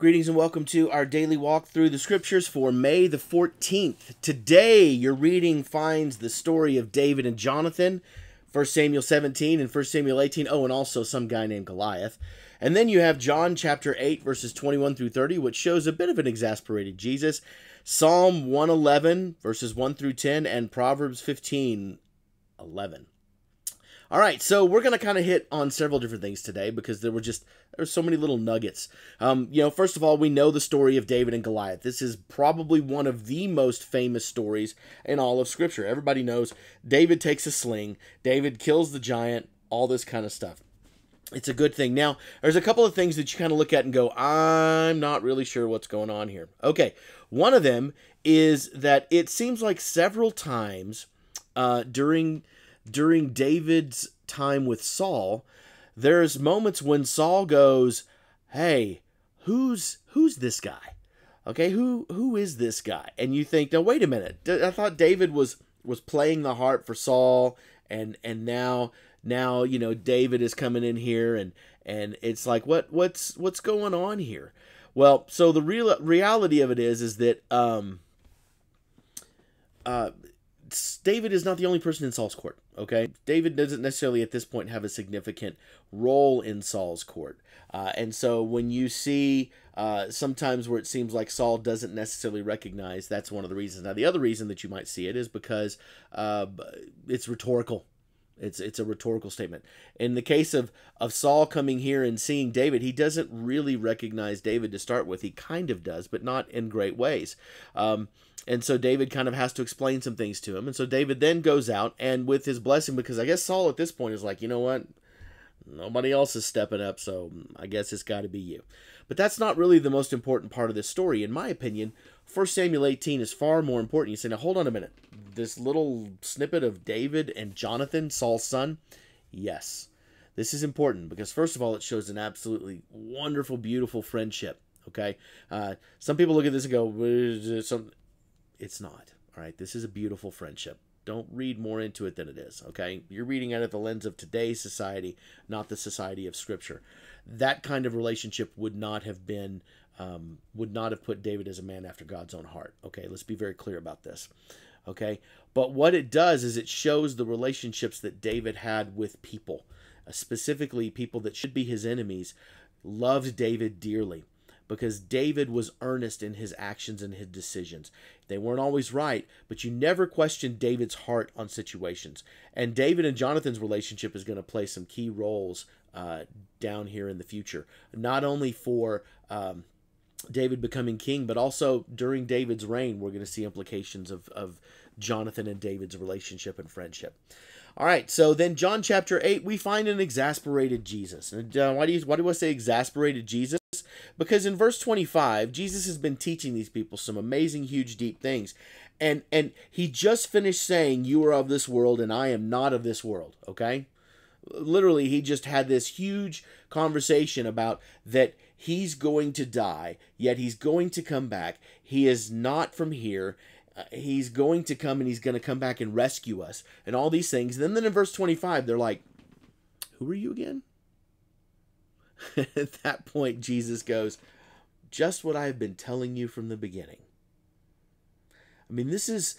Greetings and welcome to our daily walk through the scriptures for May the 14th. Today, your reading finds the story of David and Jonathan, 1 Samuel 17 and 1 Samuel 18. Oh, and also some guy named Goliath. And then you have John chapter 8, verses 21 through 30, which shows a bit of an exasperated Jesus, Psalm 111, verses 1 through 10, and Proverbs 15:11. All right, so we're going to kind of hit on several different things today because there's so many little nuggets. First of all, we know the story of David and Goliath. This is probably one of the most famous stories in all of Scripture. Everybody knows David takes a sling, David kills the giant, all this kind of stuff. It's a good thing. Now, there's a couple of things that you kind of look at and go, I'm not really sure what's going on here. Okay, one of them is that it seems like several times during David's time with Saul, there's moments when Saul goes, "Hey, who's this guy? Okay, who is this guy?" And you think, "Now wait a minute. I thought David was playing the harp for Saul, and now David is coming in here and it's like what's going on here?" Well, so the reality of it is that David is not the only person in Saul's court, okay? David doesn't necessarily at this point have a significant role in Saul's court. And so when you see sometimes where it seems like Saul doesn't necessarily recognize, that's one of the reasons. Now, the other reason that you might see it is because it's rhetorical. It's a rhetorical statement. In the case of Saul coming here and seeing David, he doesn't really recognize David to start with. He kind of does, but not in great ways. And so David kind of has to explain some things to him. And so David then goes out and with his blessing, because I guess Saul at this point is like, you know what? Nobody else is stepping up, so I guess it's got to be you. But that's not really the most important part of this story. In my opinion, 1 Samuel 18 is far more important. You say, now hold on a minute. This little snippet of David and Jonathan, Saul's son, yes. This is important because, first of all, it shows an absolutely wonderful, beautiful friendship. Okay? Some people look at this and go, it's not. All right? This is a beautiful friendship. Don't read more into it than it is, okay? You're reading it at the lens of today's society, not the society of Scripture. That kind of relationship would not have put David as a man after God's own heart, okay? Let's be very clear about this, okay? But what it does is it shows the relationships that David had with people, specifically people that should be his enemies, loved David dearly, because David was earnest in his actions and his decisions. They weren't always right, but you never questioned David's heart on situations. And David and Jonathan's relationship is going to play some key roles down here in the future. Not only for David becoming king, but also during David's reign, we're going to see implications of Jonathan and David's relationship and friendship. All right, so then John chapter 8, we find an exasperated Jesus. And why do I say exasperated Jesus? Because in verse 25, Jesus has been teaching these people some amazing, huge, deep things. And he just finished saying, "You are of this world and I am not of this world," okay? Literally, he just had this huge conversation about that he's going to die, yet he's going to come back. He is not from here. He's going to come and he's going to come back and rescue us and all these things. And then in verse 25, they're like, "Who are you again?" At that point, Jesus goes, "Just what I have been telling you from the beginning." I mean, this is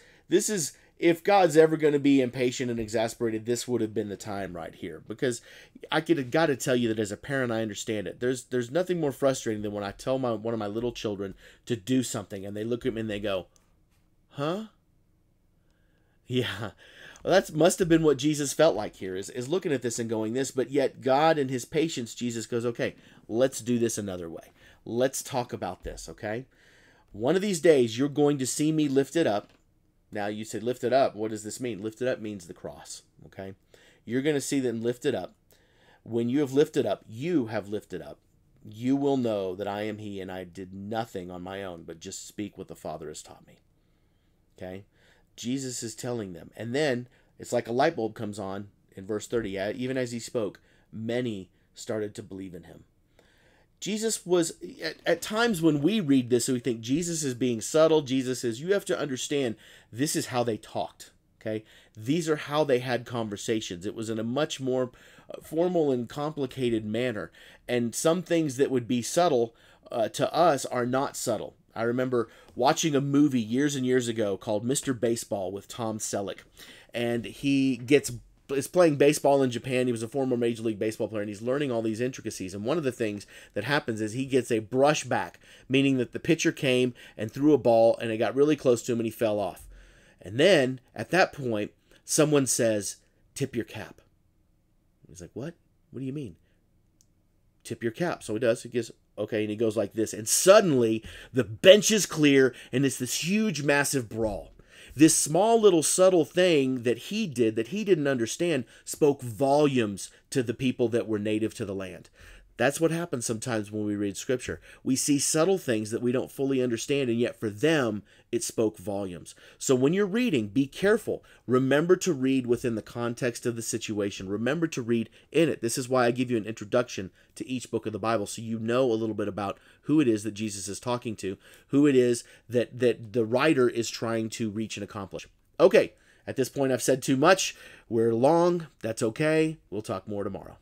if God's ever going to be impatient and exasperated, this would have been the time right here. Because I got to tell you that as a parent, I understand it. There's nothing more frustrating than when I tell one of my little children to do something and they look at me and they go, "Huh?" Yeah. Well, that must have been what Jesus felt like here, is looking at this and going this, but yet God in his patience, Jesus goes, "Okay, let's do this another way. Let's talk about this, okay? One of these days, you're going to see me lifted up." Now, you said lifted up. What does this mean? Lifted up means the cross, okay? You're going to see them lifted up. When you have lifted up, you have lifted up. You will know that I am he, and I did nothing on my own, but just speak what the Father has taught me, okay? Jesus is telling them. And then it's like a light bulb comes on in verse 30. Even as he spoke, many started to believe in him. Jesus was, at times when we read this, we think Jesus is being subtle. Jesus is, you have to understand, this is how they talked. Okay, these are how they had conversations. It was in a much more formal and complicated manner. And some things that would be subtle to us are not subtle. I remember watching a movie years and years ago called Mr. Baseball with Tom Selleck, and is playing baseball in Japan. He was a former Major League Baseball player, and he's learning all these intricacies. And one of the things that happens is he gets a brush back, meaning that the pitcher came and threw a ball, and it got really close to him, and he fell off. And then, at that point, someone says, "Tip your cap." He's like, "What? What do you mean?" "Tip your cap." So he does. He gets, okay, and he goes like this. And suddenly, the bench is clear, and it's this huge, massive brawl. This small little subtle thing that he did that he didn't understand spoke volumes to the people that were native to the land. That's what happens sometimes when we read Scripture. We see subtle things that we don't fully understand, and yet for them, it spoke volumes. So when you're reading, be careful. Remember to read within the context of the situation. Remember to read in it. This is why I give you an introduction to each book of the Bible, so you know a little bit about who it is that Jesus is talking to, who it is that the writer is trying to reach and accomplish. Okay, at this point I've said too much. We're long. That's okay. We'll talk more tomorrow.